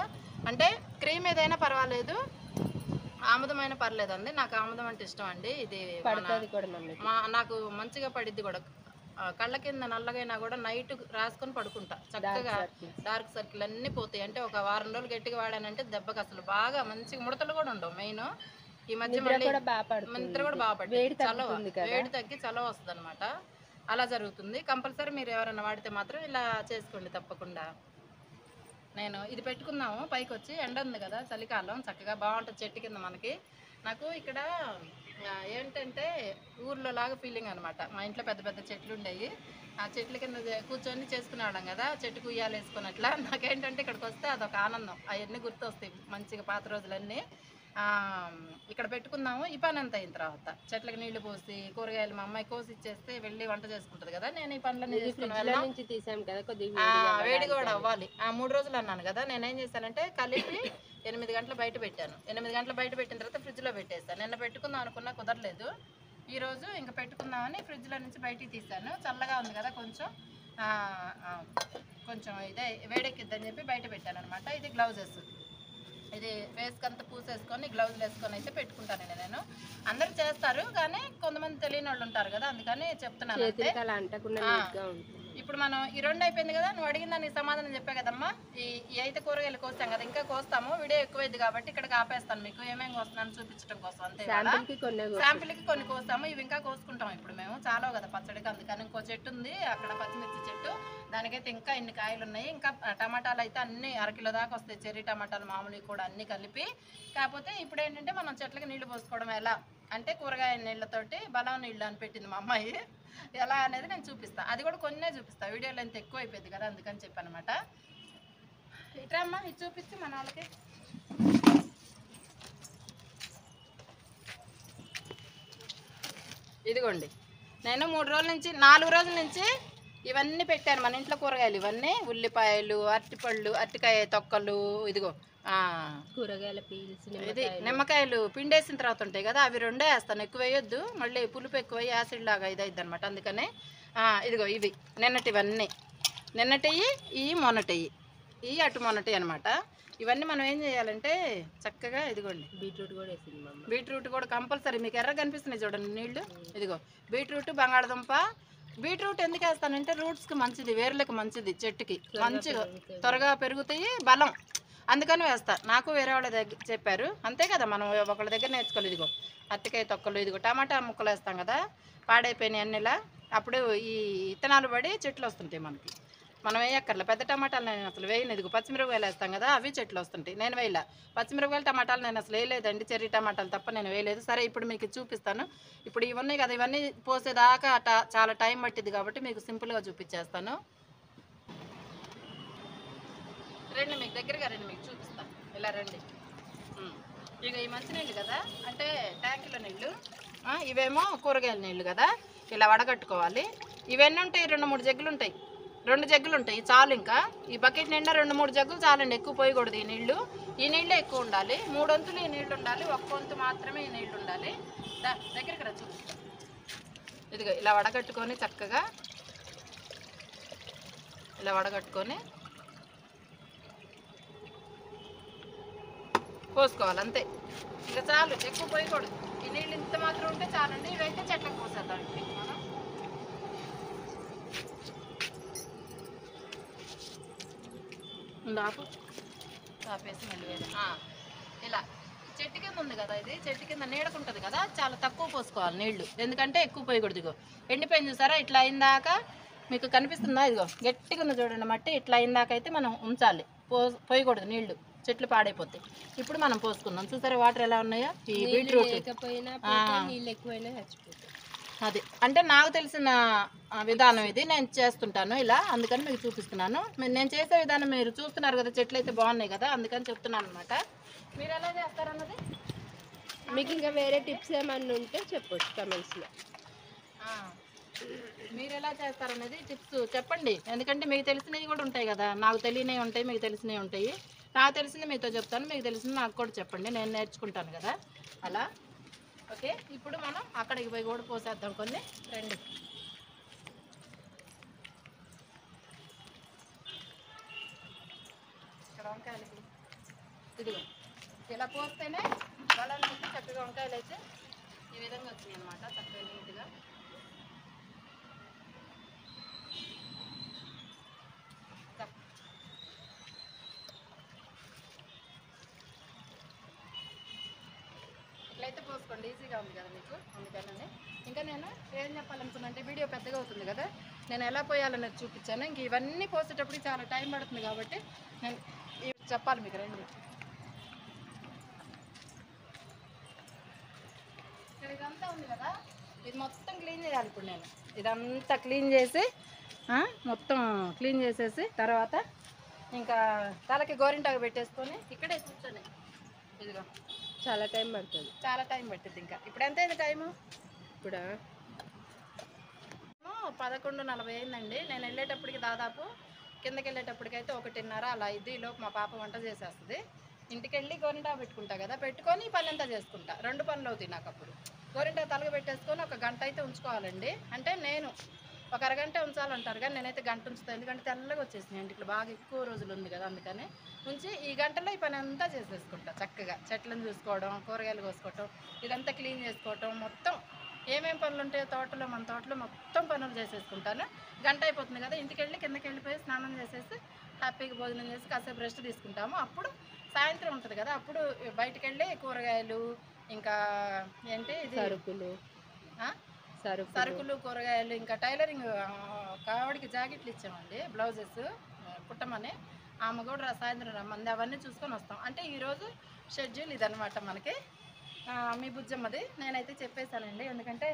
B: అంటే, క్రీమ్ ఏదైనా పర్వాలేదు, ఆముదమైన పర్లేదండి. నాకు ఆముదం అంటే ఇష్టం అండి. ఇది నాకు మంచిగా పడిద్ది కూడా. కళ్ళ కింద నల్లగైనా కూడా నైట్ రాసుకొని పడుకుంటా చక్కగా, డార్క్ సర్కిల్ అన్నీ పోతాయి. అంటే ఒక వారం రోజులు గట్టిగా వాడానంటే దెబ్బకి అసలు బాగా మంచిగా ముడతలు కూడా ఉండవు. మెయిన్ ఈ మధ్య మళ్ళీ నిద్ర కూడా బాగా పడుతుంది, చలవ వేడి తగ్గి చలవ వస్తుంది అనమాట. అలా జరుగుతుంది. కంపల్సరీ మీరు ఎవరైనా వాడితే మాత్రం ఇలా చేసుకోండి తప్పకుండా. నేను ఇది పెట్టుకున్నాము పైకి వచ్చి, ఎండ ఉంది కదా చలికాలం, చక్కగా బాగుంటుంది చెట్టు కింద మనకి. నాకు ఇక్కడ ఏంటంటే ఊర్లో లాగా ఫీలింగ్ అనమాట. మా ఇంట్లో పెద్ద పెద్ద చెట్లు ఉండేవి, ఆ చెట్ల కింద కూర్చొని చేసుకునేవాళ్ళం కదా, చెట్టుకు ఉయ్యాలు వేసుకున్నట్లా. నాకేంటంటే ఇక్కడికి వస్తే అదొక ఆనందం, అవన్నీ గుర్తొస్తాయి మంచిగా పాత రోజులన్నీ. ఇక్కడ పెట్టుకున్నాము. ఈ పని అంతా అయిన తర్వాత చెట్లకు నీళ్లు పోసి కూరగాయలు మా అమ్మాయి కోసి ఇచ్చేస్తే వెళ్ళి వంట చేసుకుంటుంది కదా. నేను ఈ పనులన్నీ తీసుకుని వేడి కూడా అవ్వాలి. 3 రోజులు అన్నాను కదా, నేనేం చేశానంటే కలిపి 8 గంటలు బయట పెట్టాను. 8 గంటలు బయట పెట్టిన తర్వాత ఫ్రిడ్జ్లో పెట్టేస్తాను. నిన్న పెట్టుకుందాం అనుకున్నా కుదరలేదు. ఈరోజు ఇంకా పెట్టుకుందామని ఫ్రిడ్జ్లో నుంచి బయటికి తీసాను. చల్లగా ఉంది కదా, కొంచెం ఇదే వేడెక్కిద్దని చెప్పి బయట పెట్టాను అనమాట. ఇది గ్లౌజెస్, ఇది ఫేస్కి అంతా పూసేసుకొని గ్లౌజులు వేసుకొని అయితే పెట్టుకుంటానండి నేను. అందరూ చేస్తారు కానీ కొంతమంది తెలియని వాళ్ళు ఉంటారు కదా, అందుకని చెప్తున్నాను. ఇప్పుడు మనం ఈ 2 అయిపోయింది కదా, నువ్వు అడిగిన దానికి సమాధానం చెప్పే కదమ్మా. ఈ అయితే కూరగాయలు కోస్తాం కదా, ఇంకా కోస్తాము. వీడియో ఎక్కువైంది కాబట్టి ఇక్కడికి ఆపేస్తాను, మీకు ఏమేమి కోస్తున్నాను చూపించడం కోసం అంతే. శాంపిల్కి కొన్ని కోస్తాము, ఇవి ఇంకా కోసుకుంటాం ఇప్పుడు మేము. చాలా కదా పచ్చడికి, అందుకని ఇంకో చెట్టు ఉంది అక్కడ, పచ్చిమిర్చి చెట్టు, దానికైతే ఇంకా ఇన్ని కాయలు ఉన్నాయి. ఇంకా టమాటాలు అయితే అన్ని 1/2 కిలో దాకా వస్తాయి, చెర్రీ టమాటాలు మామూలు కూడా అన్ని కలిపి. కాకపోతే ఇప్పుడు ఏంటంటే మనం చెట్లకి నీళ్లు పోసుకోవడం ఎలా అంటే, కూరగాయ నీళ్ళతోటి బలం నీళ్ళు అని పెట్టింది మా అమ్మాయి, ఎలా అనేది నేను చూపిస్తాను. అది కూడా కొన్నే చూపిస్తాను, వీడియోలో ఎంత ఎక్కువ అయిపోయింది కదా అందుకని చెప్పనమాట. ఇట్రా అమ్మా, ఇది చూపించి మన వాళ్ళకి. ఇదిగోండి, నేను 3 రోజుల నుంచి 4 రోజుల నుంచి ఇవన్నీ పెట్టాను మన ఇంట్లో కూరగాయలు. ఇవన్నీ ఉల్లిపాయలు, అరటిపళ్ళు, అరటికాయ తొక్కలు, ఇదిగో కూరగాయల పీల్స్, ఇది నిమ్మకాయలు పిండేసిన తర్వాత ఉంటాయి కదా, అవి 2 వేస్తాను. ఎక్కువ వేయొద్దు, మళ్ళీ పులుపు ఎక్కువ యాసిడ్ లాగా ఇదైద్ది అనమాట. అందుకనే ఇదిగో ఇవి నిన్నటివన్నీ, నిన్నటివి ఈ మొన్నటివి, ఈ అటు మొన్నటి అనమాట. ఇవన్నీ మనం ఏం చేయాలంటే చక్కగా, ఇదిగోండి బీట్రూట్ కూడా వేసింది, బీట్రూట్ కూడా కంపల్సరీ. మీకు ఎర్ర కనిపిస్తున్నాయి చూడండి నీళ్ళు, ఇదిగో బీట్రూట్, బంగాళదుంప. బీట్రూట్ ఎందుకు వేస్తానంటే రూట్స్కి మంచిది, వేర్లకు మంచిది, చెట్టుకి మంచిగా త్వరగా పెరుగుతాయి, బలం, అందుకని వేస్తా. నాకు వేరే వాళ్ళ దగ్గర చెప్పారు, అంతే కదా మనం ఒకళ్ళ దగ్గర నేర్చుకోవాలి. ఇదిగో అరటికాయ తొక్కలు, ఇదిగో టమాటా ముక్కలు వేస్తాం కదా, పాడైపోయినాయి అన్నిలా. అప్పుడు ఈ విత్తనాలు పడి చెట్లు వస్తుంటాయి మనకి, మనం వేయక్కర్లే. పెద్ద టమాటాలు నేను అసలు వేయను. ఇదిగో పచ్చిమిరపకాయలు వేస్తాం కదా, అవి చెట్లు వస్తుంటాయి. నేను వేయలే పచ్చిమిరపకాయలు, టమాటాలు నేను అసలు వేయలేదండి, చెర్రీ టమాటాలు తప్ప నేను వేయలేదు. సరే ఇప్పుడు మీకు చూపిస్తాను. ఇప్పుడు ఇవన్నీ కదా, ఇవన్నీ పోసేదాకా చాలా టైం పట్టింది కాబట్టి మీకు సింపుల్గా చూపించేస్తాను. రండి, మీకు దగ్గరగా రండి, మీకు చూపిస్తాను. ఇలా రండి. ఇక ఈ మంచినీళ్ళు కదా, అంటే ట్యాంకులో నీళ్ళు, ఇవేమో కూరగాయల నీళ్ళు కదా, ఇలా వడగట్టుకోవాలి. ఇవన్నీ ఉంటాయి, 2-3 జగ్గులు ఉంటాయి, 2 జగ్గులు ఉంటాయి చాలు. ఇంకా ఈ బకెట్ నిండా 2-3 జగ్గులు చాలండి, ఎక్కువ పోయకూడదు. ఈ నీళ్ళే ఎక్కువ ఉండాలి. 3 వంతులు ఈ నీళ్ళు ఉండాలి, 1 వంతు మాత్రమే ఈ నీళ్ళు ఉండాలి. దగ్గరికి రా చూపిస్తాను. ఇదిగో ఇలా వడగట్టుకొని చక్కగా ఇలా వడగట్టుకొని పోసుకోవాలి అంతే. ఇంకా చాలు, ఎక్కువ పోయకూడదు. ఈ నీళ్ళు ఇంత మాత్రం ఉంటే చాలండి. ఇవైతే చెట్లకు పోసేద్దాం. మనం ఆపేసి మళ్ళీ ఇలా చెట్టు కింద ఉంది కదా, ఇది చెట్టు కింద నీడకుంటుంది కదా, చాలా తక్కువ పోసుకోవాలి నీళ్లు, ఎందుకంటే ఎక్కువ పోయకూడదు. ఇగో ఎండిపోయింది చూసారా, ఇట్లా అయిందాక మీకు కనిపిస్తుందా, ఇదిగో గట్టిగా ఉంది చూడండి మట్టి, ఇట్లా అయిందాక అయితే మనం ఉంచాలి, పోయకూడదు నీళ్లు, చెట్లు పాడైపోతాయి. ఇప్పుడు మనం పోసుకుందాం, చూసారా వాటర్ ఎలా ఉన్నాయో. ఈ బీట్రూట్ అది అంటే నాకు తెలిసిన విధానం ఇది, నేను చేస్తుంటాను ఇలా, అందుకని మీకు చూపిస్తున్నాను. నేను చేసే విధానం మీరు చూస్తున్నారు కదా, చెట్లు అయితే బాగున్నాయి కదా, అందుకని చెప్తున్నాను అనమాట. మీరు ఎలా చేస్తారన్నది
A: మీకు ఇంకా వేరే టిప్స్ ఏమన్నా ఉంటే చెప్పొచ్చు కమెంట్స్లో.
B: మీరు ఎలా చేస్తారనేది టిప్స్ చెప్పండి, ఎందుకంటే మీకు తెలిసినవి కూడా ఉంటాయి కదా, నాకు తెలియనివి ఉంటాయి, మీకు తెలిసినవి ఉంటాయి. నాకు తెలిసింది మీతో చెప్తాను, మీకు తెలిసింది నాకు కూడా చెప్పండి, నేను నేర్చుకుంటాను కదా అలా. ఓకే, ఇప్పుడు మనం అక్కడికి పోయి కూడా పోసేద్దాం కొన్ని. రండి, ఇక్కడ వంకాయలు ఇదిగో ఇలా పోస్తేనే బలం నుంచి చక్కగా వంకాయలు అయితే ఈ విధంగా వచ్చినాయి అన్నమాట, చక్కగా నీట్గా. ఇట్లయితే పోసుకోండి, ఈజీగా ఉంది కదా మీకు, అందుకని. ఇంకా నేను ఏం చెప్పాలనుకున్నానంటే, వీడియో పెద్దగా అవుతుంది కదా, నేను ఎలా పోయాలనేది చూపించాను. ఇంక ఇవన్నీ పోసేటప్పుడు చాలా టైం పడుతుంది కాబట్టి నేను చెప్పాలి మీకు. రండి, ఇక్కడ ఇదంతా ఉంది కదా, ఇది మొత్తం క్లీన్ చేయాలి ఇప్పుడు నేను. ఇదంతా క్లీన్ చేసి మొత్తం క్లీన్ చేసేసి తర్వాత ఇంకా తలకి గోరింటాకు పెట్టేసుకొని ఇక్కడే కూర్చొని, ఇదిగో
A: చాలా టైం పడుతుంది,
B: చాలా టైం పట్టింది. ఇంకా ఇప్పుడు ఎంత అయింది టైము?
A: ఇప్పుడు
B: 11:40 అయిందండి. నేను వెళ్ళేటప్పటికి దాదాపు కిందకి వెళ్ళేటప్పటికైతే 1:30 అలా అయింది. ఈలోపు మా పాప వంట చేసేస్తుంది. ఇంటికి వెళ్ళి గోరింటాకు పెట్టుకుంటా కదా, పెట్టుకొని ఈ పని అంతా చేసుకుంటా. 2 పనులు అవుతాయి నాకు అప్పుడు. గోరింటాకు తలగ పెట్టేసుకొని 1 గంట అయితే ఉంచుకోవాలండి. అంటే నేను 1 అరగంట ఉంచాలంటారు కానీ నేనైతే గంట ఉంచుతాను, ఎందుకంటే తెల్లగా వచ్చేసినాయి ఇంటికి, బాగా ఎక్కువ రోజులు ఉంది కదా, అందుకని ఉంచి ఈ గంటలో ఈ పని అంతా చేసేసుకుంటా చక్కగా. చెట్లను చూసుకోవడం, కూరగాయలు కోసుకోవటం, ఇదంతా క్లీన్ చేసుకోవటం, మొత్తం ఏమేం పనులు ఉంటాయో తోటలో, మన తోటలో మొత్తం పనులు చేసేసుకుంటాను. గంట అయిపోతుంది కదా, ఇంటికి వెళ్ళి కిందకి వెళ్ళిపోయి స్నానం చేసేసి హ్యాపీగా భోజనం చేసి కాసేపు రెస్ట్ తీసుకుంటాము. అప్పుడు సాయంత్రం ఉంటుంది కదా, అప్పుడు బయటికి వెళ్ళి కూరగాయలు, ఇంకా ఏంటి ఇది సరుకులు, కూరగాయలు, ఇంకా టైలరింగ్ కావడికి జాకెట్లు ఇచ్చామండి, బ్లౌజెస్ కుట్టమని. ఆమె కూడా సాయంత్రం రమ్మంది, అవన్నీ చూసుకొని వస్తాం. అంటే ఈరోజు షెడ్యూల్ ఇదనమాట మనకి. మీ బుజ్జమ్మది నేనైతే చెప్పేశానండి, ఎందుకంటే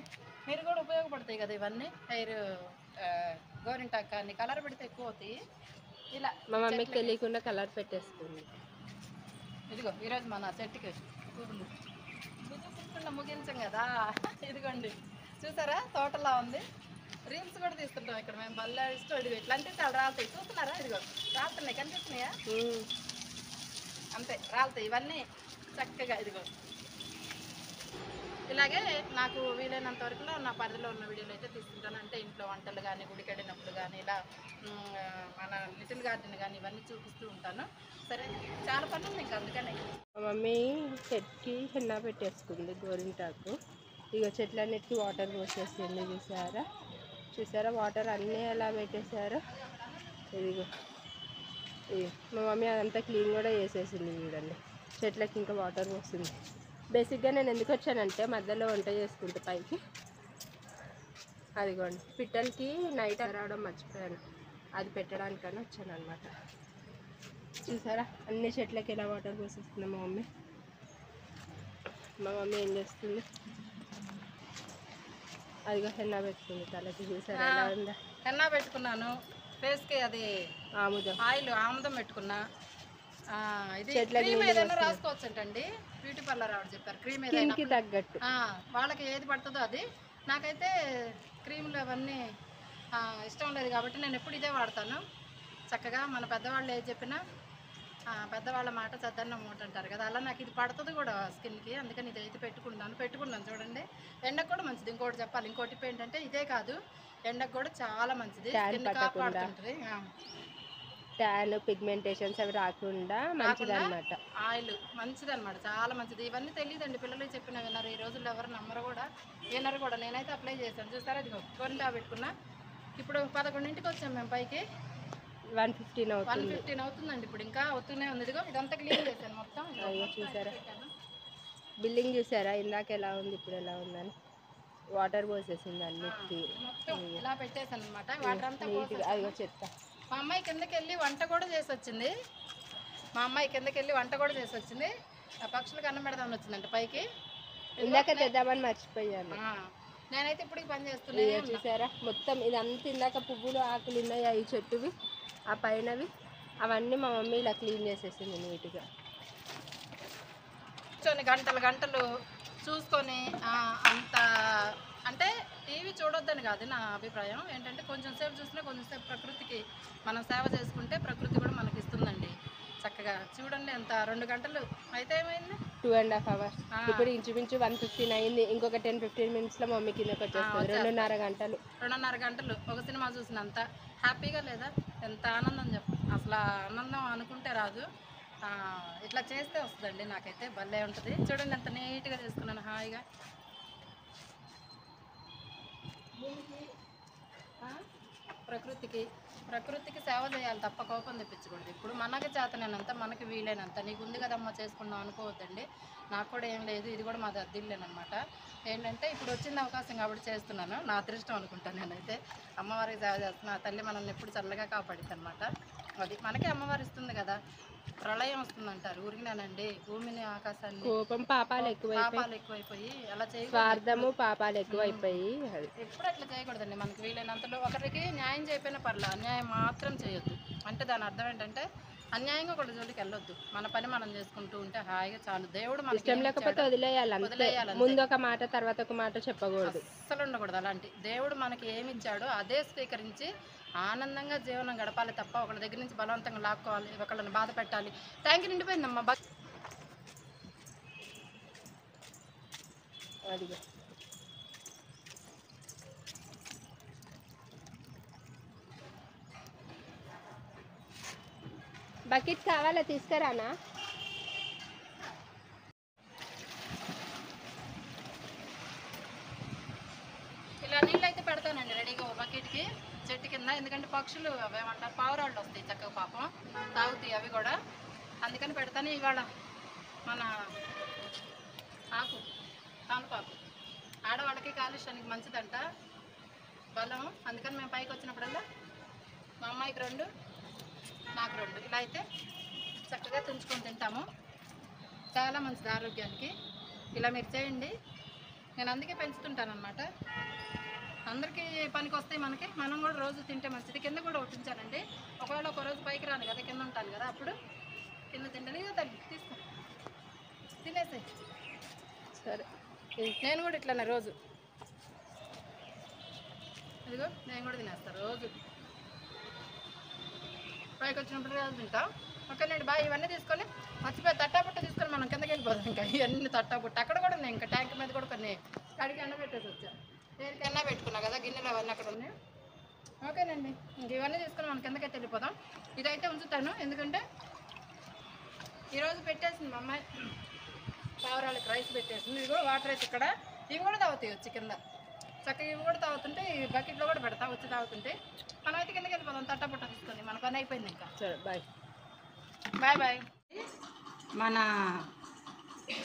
B: మీరు కూడా ఉపయోగపడతాయి కదా ఇవన్నీ. హెయిర్ గోరింటాకు కానీ కలర్ పెడితే ఎక్కువ అవుతాయి. ఇలా
A: మా మమ్మీకి తెలియకుండా కలర్ పెట్టేస్తుంది.
B: ఇదిగో ఈరోజు మన చెట్టుకి పువ్వులు ముగించాం కదా, ఇదిగోండి చూసారా తోటలా ఉంది. రీల్స్ కూడా తీస్తుంటాం ఇక్కడ మేము, బల్ల ఇష్టం. ఇదిగో ఇట్లా అంటే చాలా రాలుతాయి, చూస్తున్నారా, ఇదిగో రాలుతున్నాయి, కనిపిస్తున్నాయా? అంతే రాలుతాయి ఇవన్నీ చక్కగా. ఇదిగో ఇలాగే నాకు వీలైనంత వరకు నా పరిధిలో ఉన్న వీడియోలు అయితే తీసుకుంటాను. అంటే ఇంట్లో వంటలు కానీ, గుడికి వెళ్ళినప్పుడు కానీ, ఇలా మన లిటిల్ గార్డెన్ కానీ ఇవన్నీ చూపిస్తూ ఉంటాను. సరే, చాలా పనులు ఉంది ఇంకా, అందుకనే.
A: మా మమ్మీ చెట్టుకి హెన్నా పెట్టేసుకుంది గోరింటాకు. ఇక చెట్లన్నిటికీ వాటర్ పోసేసింది, చూసారా వాటర్ అన్నీ ఎలా పెట్టేశారో. ఇదిగో మా మమ్మీ అదంతా క్లీన్ కూడా చేసేసింది. చూడండి, చెట్లకి ఇంకా వాటర్ పోస్తుంది. బేసిక్గా నేను ఎందుకు వచ్చానంటే, మధ్యలో వంట చేసుకుంటే పైకి, అదిగోండి పిట్టలకి నైట్ రావడం మర్చిపోయాను, అది పెట్టడానికని వచ్చాను అనమాట. చూసారా అన్ని చెట్లకి ఎలా వాటర్ పోసేస్తుంది మా మమ్మీ. ఏం చేస్తుంది, అదిగో హెన్నా పెట్టుకుంది తలకి, చూసారా ఎలా ఉందా?
B: హెన్నా పెట్టుకున్నాను, ఫేస్కి అది ఆముదం పెట్టుకున్నా. ఇది క్రీమ్ ఏదైనా రాసుకోవచ్చు అంటండి, బ్యూటీ పార్లర్ ఆవిడ చెప్పారు. క్రీమ్ ఏదైనా
A: తగ్గట్టు
B: వాళ్ళకి ఏది పడుతుందో అది. నాకైతే క్రీములు అవన్నీ ఇష్టం లేదు కాబట్టి నేను ఎప్పుడు ఇదే వాడతాను. చక్కగా మన పెద్దవాళ్ళు ఏది చెప్పినా, పెద్దవాళ్ళ మాట చద్దన్న మూట అంటారు కదా, అలా నాకు ఇది పడుతుంది కూడా స్కిన్కి, అందుకని ఇది అయితే పెట్టుకున్నాను. చూడండి, ఎండకు కూడా మంచిది. ఇంకోటి చెప్పాలి, ఇంకో టిప్ ఏంటంటే, ఇదే కాదు ఎండకు కూడా చాలా మంచిది, స్కిన్ కాపాడుతుంటుంది.
A: ట్యాన్, పిగ్మెంటేషన్స్ అవి రాకుండా మంచిది అనమాట.
B: ఆయిల్ మంచిది అనమాట, చాలా మంచిది. ఇవన్నీ తెలియదండి, పిల్లలు చెప్పిన విన్నారు. ఈ రోజుల్లో ఎవరు నమ్మరు కూడా, వినరు కూడా. నేనైతే అప్లై చేశాను. చూస్తారా, ఇది గోరింటా పెట్టుకున్నా. ఇప్పుడు 11ంటికి వచ్చాం మేము పైకి,
A: 1:15
B: అవుతుందండి. ఇప్పుడు ఇంకా అవుతూనే ఉంది. ఇదిగో ఇదంతా క్లీన్ చేశాను మొత్తం,
A: చూసారా. బిల్డింగ్ చూసారా ఇందాక ఎలా ఉంది ఇప్పుడు ఎలా ఉందని వాటర్ పోసేసింది అన్నిటికీ
B: మొత్తం ఇలా పెట్టేసాను అనమాట. వాటర్ అంతా
A: నీట్గా అదిగో చెత్త.
B: మా అమ్మాయి కిందకి వెళ్ళి వంట కూడా చేసి వచ్చింది. ఆ పక్షులకు అన్నం పెడదామని వచ్చిందంట పైకి.
A: ఇందాక తెద్దామని మర్చిపోయాను.
B: నేనైతే ఇప్పుడు పని చేస్తున్నాను.
A: చూసారా మొత్తం ఇదంతా ఇందాక పువ్వులు ఆకులు ఉన్నాయి ఈ చెట్టువి ఆ పైనవి అవన్నీ మా మమ్మీ ఇలా క్లీన్ చేసేసింది నీట్గా.
B: గంటలు గంటలు చూసుకొని అంత అంటే టీవీ చూడొద్దని కాదు నా అభిప్రాయం. ఏంటంటే కొంచెం సేపు చూసినా కొంచెం సేపు ప్రకృతికి మనం సేవ చేసుకుంటే ప్రకృతి కూడా మనకి ఇస్తుందండి. చక్కగా చూడండి ఎంత 2 గంటలు అయితే ఏమైంది
A: 2.5 hours. ఇప్పుడు ఇంచుమించు 1:15 అయింది. ఇంకొక 10-15 minutesలో మమ్మీ కిందకి వచ్చేస్తుంది. 2.5
B: గంటలు ఒక సినిమా చూసినంత హ్యాపీగా లేదా? ఎంత ఆనందం చెప్పు. అసలు ఆనందం అనుకుంటే రాదు, ఇట్లా చేస్తే వస్తుందండి. నాకైతే భలే ఉంటుంది. చూడండి ఎంత నీట్గా చేసుకున్నాను హాయిగా. ప్రకృతికి సేవ చేయాలి తప్ప కోపం తెప్పించకూడదు. ఇప్పుడు మనకి చేతనేనంత మనకి వీలైనంత నీకు ఉంది కదమ్మా చేసుకున్నాం అనుకోవద్దండి. నాకు కూడా ఏం లేదు, ఇది కూడా మాది అద్దిల్లేనమాట. ఏంటంటే ఇప్పుడు వచ్చింది అవకాశం కాబట్టి చేస్తున్నాను. నా అదృష్టం అనుకుంటాను. నేనైతే అమ్మవారికి సేవ చేస్తున్నా. తల్లి మనల్ని ఎప్పుడు చల్లగా కాపాడిద్ది అనమాట. అది మనకే అమ్మవారు ఇస్తుంది కదా. ప్రళయం వస్తుందంటారు ఊరికినానండి. భూమిని ఆకాశాన్ని
A: కోపం పాపాలు
B: ఎక్కువైపోయి అలా
A: స్వార్థము పాపాలు ఎక్కువైపోయి
B: ఎప్పుడు అట్లా చేయకూడదండి. మనకి వీలైనంతలో ఒకరికి న్యాయం చేయకపోయినా పర్లేదు, అన్యాయం మాత్రం చేయొద్దు. అంటే దాని అర్థం ఏంటంటే అన్యాయంగా కూడా జోలికి వెళ్ళొద్దు. మన పని మనం చేసుకుంటూ ఉంటే హాయిగా చాలు. దేవుడు మనకి
A: ఇష్టం లేకపోతే వదిలేయాలి. ముందు ఒక మాట తర్వాత ఒక మాట చెప్పకూడదు,
B: అస్సలు ఉండకూడదు. అలాంటి దేవుడు మనకి ఏమి ఇచ్చాడో అదే స్వీకరించి ఆనందంగా జీవనం గడపాలి తప్ప ఒకళ్ళ దగ్గర నుంచి బలవంతంగా లాక్కోవాలి, ఒకళ్ళని బాధ పెట్టాలి. ట్యాంక్ నిండిపోయిందమ్మా.
A: అదిగో బకెట్ కావాలా తీసుకురానా?
B: ఇలా నీళ్ళు అయితే పెడతానండి రెడీగా బకెట్కి చెట్టు కింద. ఎందుకంటే పక్షులు అవేమంటారు పావురాళ్ళు వస్తాయి చక్కగా పాపం తాగుతాయి అవి కూడా. అందుకని పెడతాను. ఇవాళ మన ఆకు తానుపాకు ఆడవాళ్ళకి కాలుష్యానికి మంచిదంట, బలం. అందుకని మేము పైకి వచ్చినప్పుడల్లా మా అమ్మాయికి 2 నాకు 2 ఇలా అయితే చక్కగా తుంచుకొని తింటాము. చాలా మంచిది ఆరోగ్యానికి. ఇలా మీరు చేయండి. నేను అందుకే పెంచుతుంటాను అనమాట. అందరికీ పనికి వస్తాయి మనకి, మనం కూడా రోజు తింటే మంచిది. కింద కూడా ఉంచానండి. ఒకవేళ ఒక రోజు పైకి రాను కదా, కింద ఉంటాను కదా, అప్పుడు కింద తింటాను. ఇదో తల్లి తీసుకో తినేసాయి.
A: సరే
B: నేను కూడా ఇట్లానే రోజు ఇదిగో నేను కూడా తినేస్తాను రోజు. పైకి వచ్చినప్పుడు రోజు తింటా. ఓకేనండి బాయ్. ఇవన్నీ తీసుకొని మర్చిపోయి తట్టాపుట్ట తీసుకొని మనం కిందకి వెళ్ళిపోదాం. ఇంకా ఇవన్నీ తట్టాపుట్ట అక్కడ కూడా ఉన్నాయి. ఇంకా ట్యాంక్ మీద కూడా కొన్ని కడిగి ఎండబెట్టేసి వచ్చాను. దేనికన్నా పెట్టుకున్నా కదా గిన్నెలు అవన్నీ అక్కడ ఉన్నాయి. ఓకేనండి ఇంక ఇవన్నీ తీసుకొని మనం కిందకైతే వెళ్ళిపోదాం. ఇదైతే ఉంచుతాను ఎందుకంటే ఈరోజు పెట్టేసింది మా అమ్మాయి పావురాళ్ళకి రైస్ పెట్టేసింది. ఇవి కూడా వాటర్ అయితే ఇక్కడ ఇవి కూడా తాగుతాయి వచ్చి కింద చక్కగా. ఇవి కూడా తాగుతుంటే ఈ బకెట్లో కూడా పెడతా వచ్చి తాగుతుంటే. మనం అయితే కిందకి వెళ్ళిపోదాం తట్టపుట్ట తీసుకొని. మన పని అయిపోయింది ఇంకా.
A: సరే బాయ్
B: బాయ్. మన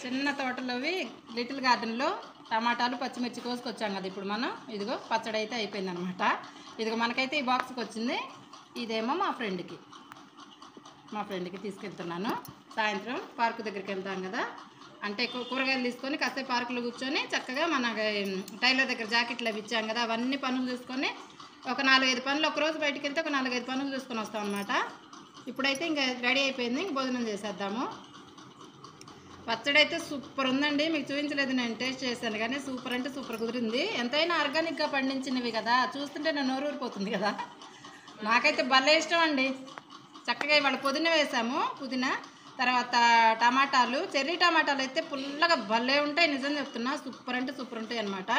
B: చిన్న తోటలోవి లిటిల్ గార్డెన్లో టమాటాలు పచ్చిమిర్చి కోసుకొచ్చాం కదా ఇప్పుడు మనం. ఇదిగో పచ్చడి అయితే అయిపోయింది అనమాట. ఇదిగో మనకైతే ఈ బాక్స్కి వచ్చింది. ఇదేమో మా ఫ్రెండ్కి తీసుకెళ్తున్నాను. సాయంత్రం పార్కు దగ్గరికి వెళ్తాం కదా, అంటే కూరగాయలు తీసుకొని కాసేపు పార్కులో కూర్చొని చక్కగా మన టైలర్ దగ్గర జాకెట్లు అవి ఇచ్చాం కదా, అవన్నీ పనులు చూసుకొని ఒక 4-5 పనులు. ఒకరోజు బయటికి వెళ్తే ఒక 4-5 పనులు చూసుకొని వస్తాం అనమాట. ఇప్పుడైతే ఇంకా రెడీ అయిపోయింది, ఇంక భోజనం చేసేద్దాము. పచ్చడి అయితే సూపర్ ఉందండి. మీకు చూపించలేదు, నేను టేస్ట్ చేశాను కానీ సూపర్ అంటే సూపర్ కుదిరింది. ఎంతైనా ఆర్గానిక్గా పండించినవి కదా, చూస్తుంటే నేను నోరూరిపోతుంది కదా. నాకైతే భలే ఇష్టం అండి. చక్కగా ఇవాళ పుదీనా వేసాము, పుదీనా తర్వాత టమాటాలు, చెర్రీ టమాటాలు అయితే పుల్లగా భలే ఉంటాయి. నిజం చెప్తున్నా, సూపర్ అంటే సూపర్ ఉంటాయి అన్నమాట.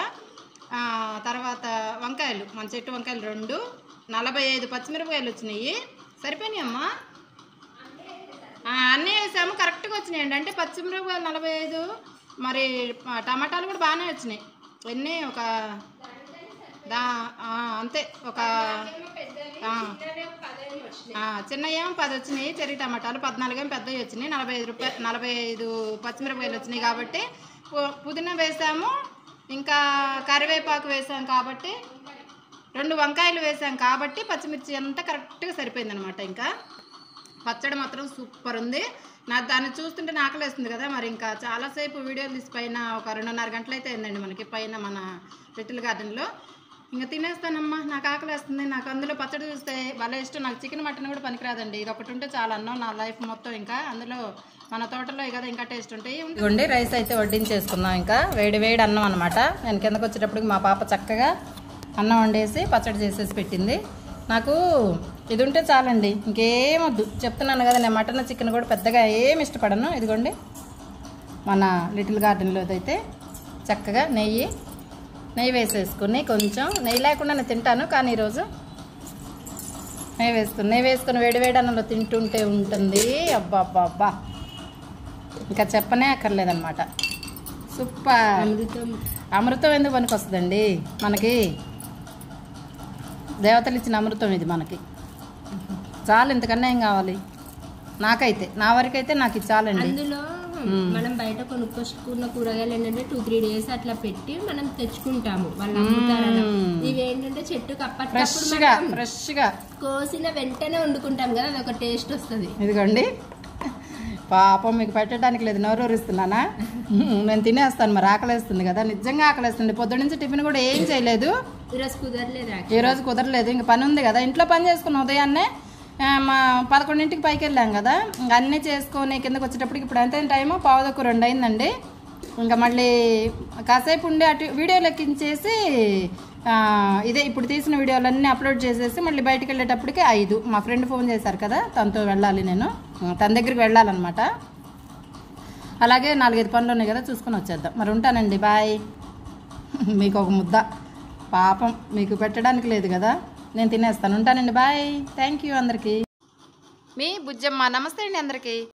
B: తర్వాత వంకాయలు, మన చెట్టు వంకాయలు 2, 45 పచ్చిమిరపకాయలు వచ్చినాయి. సరిపోయినాయి అమ్మా, అన్నీ వేసాము కరెక్ట్గా వచ్చినాయండి. అంటే పచ్చిమిరపకాయలు 45, మరి టమాటాలు కూడా బాగానే వచ్చినాయి. ఎన్ని ఒక అంతే ఒక చిన్న ఏమో 10 వచ్చినాయి చెర్రీ టమాటాలు, 14 ఏమో పెద్దవి వచ్చినాయి, 45 పచ్చిమిరపకాయలు వచ్చినాయి కాబట్టి పుదీనా వేసాము, ఇంకా కరివేపాకు వేసాం కాబట్టి 2 వంకాయలు వేసాం కాబట్టి పచ్చిమిర్చి అంతా కరెక్ట్గా సరిపోయింది అనమాట. ఇంకా పచ్చడి మాత్రం సూపర్ ఉంది. దాన్ని చూస్తుంటే ఆకలేస్తుంది కదా, మరి ఇంకా చాలాసేపు వీడియోలు తీసి పైన ఒక 2:30 గంటలు అయితే అయిందండి మనకి పైన మన లిటిల్ గార్డెన్లో. ఇంకా తినేస్తానమ్మా, నాకు ఆకలేస్తుంది. నాకు అందులో పచ్చడి చూస్తే భలే ఇష్టం. నాకు చికెన్ మటన్ కూడా పనికిరాదండి, ఇది ఒకటి ఉంటే చాలా అన్నం నా లైఫ్ మొత్తం. ఇంకా అందులో మన తోటలో కదా ఇంకా టేస్ట్ ఉంటాయి. ఇవ్వండి రైస్ అయితే వడ్డించేసుకుందాం. ఇంకా వేడి వేడి అన్నం అనమాట. నేను కిందకు వచ్చేటప్పటికి మా పాప చక్కగా అన్నం వండేసి పచ్చడి చేసేసి పెట్టింది. నాకు ఇది ఉంటే చాలండి, ఇంకేమొద్దు. చెప్తున్నాను కదా, నేను మటన్ చికెన్ కూడా పెద్దగా ఏమి ఇష్టపడను. ఇదిగోండి మన లిటిల్ గార్డెన్లో అయితే చక్కగా నెయ్యి వేసేసుకుని, కొంచెం నెయ్యి లేకుండా నేను తింటాను, కానీ ఈరోజు నెయ్యి వేసుకుని వేడి అన్నంలో తింటుంటే ఉంటుంది. అబ్బా ఇంకా చెప్పనే అక్కర్లేదన్నమాట. సూపర్. అమృతం ఎందుకు పనికి వస్తుందండి మనకి? దేవతలు ఇచ్చిన అమృతం ఇది మనకి. చాలు, ఇంతకన్నా ఏం కావాలి నాకైతే. నా వరకైతే నాకు ఇది చాలండి.
A: అందులో మనం బయట కొనుక్కొచ్చుకున్న కూరగాయలు ఏంటంటే 2-3 డేస్ అట్లా పెట్టి మనం తెచ్చుకుంటాము, వాళ్ళు అమ్ముతారు. ఇవి ఏంటంటే చెట్టుకు
B: ఫ్రెష్గా
A: కోసిన వెంటనే వండుకుంటాం కదా, అదొక టేస్ట్ వస్తుంది.
B: ఇదిగోండి పాపం మీకు పెట్టడానికి లేదు, నోరూరిస్తున్నానా? నేను తినేస్తాను, మరి ఆకలేస్తుంది కదా, నిజంగా ఆకలేస్తుంది. పొద్దున్న నుంచి టిఫిన్ కూడా ఏం చేయలేదు, ఈరోజు కుదరలేదు. ఇంక పని ఉంది కదా, ఇంట్లో పని చేసుకున్న ఉదయాన్నే 11ంటికి పైకి వెళ్ళాం కదా, ఇంక అన్నీ చేసుకొని కిందకి వచ్చేటప్పటికి ఇప్పుడు ఎంత టైము 1:15 అయిందండి. ఇంకా మళ్ళీ కాసేపు ఉండి అటు వీడియోలు ఎక్కించేసి ఇదే ఇప్పుడు తీసిన వీడియోలన్నీ అప్లోడ్ చేసేసి మళ్ళీ బయటికి వెళ్ళేటప్పటికి 5. మా ఫ్రెండ్ ఫోన్ చేశారు కదా, తనతో వెళ్ళాలి, నేను తన దగ్గరికి వెళ్ళాలన్నమాట. అలాగే 4-5 పనులు ఉన్నాయి కదా, చూసుకొని వచ్చేద్దాం. మరి ఉంటానండి, బాయ్. మీకు ఒక ముద్ద పాపం మీకు పెట్టడానికి లేదు కదా, నేను తినేస్తాను. ఉంటానండి, బాయ్. థ్యాంక్ యూ అందరికీ. మీ బుజ్జమ్మ. నమస్తే అండి అందరికీ.